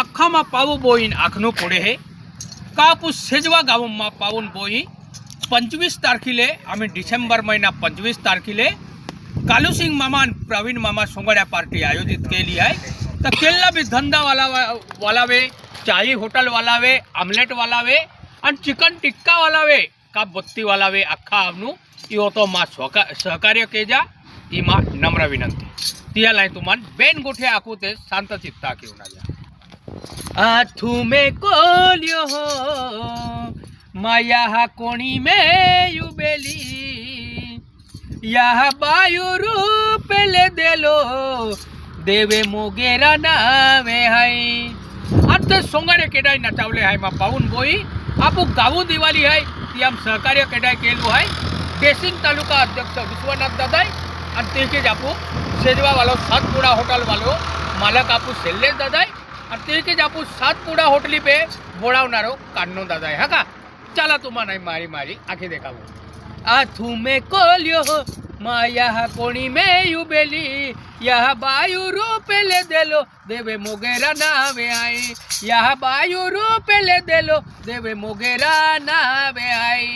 आखामा पाऊ बोईन आखनो पुढे हे कापूस सेजवा गावमा पाऊन बोई 25 तारखेले आम्ही डिसेंबर महिना 25 तारखेले कालूसिंग मामा आणि प्रवीण मामा सोंगड्या पार्टी आयोजित केली आहे। तर केला भी धंदा वालावे चाई होटल वालावे आमलेट वालावे आणि चिकन टिक्का वालावे का बत्ती वालावे अख्खा आवनु इहो तो मा सहकार्य केजा ई मा नम्र विनंती तियाला तुमान बेन गोठे आखू ते शांत चित्ता घेऊन आया आठू में कोलियो हो माया हा कोणी में युबेली या बायू रूप ले देलो देवे मोगेरा नावे हाय आता सोंगारे केडाय नचावले हाय मा पाऊन बोई आपू गावू दिवाळी हाय ती आम सहकार्य केडाय केलो हाय देसिंग तालुका अध्यक्ष विश्वनाथ दादाय आणि तेके जापू सेजवा वालो सातपुड़ा होटल वालो मालक आपू सेल्ले दादाय आणि तेके जापू सातपुड़ा होटली पे बोलावणारो कान्नो दादाय हा का चला तुम्हाला मारी मारी आखे देखावो आथू में कोलियो माया कोणी में युबेली यह बायू रूप ले देलो देवे मोगेरा नावे आई यह बायू रूप ले देलो देवे मोगेरा नावे आई।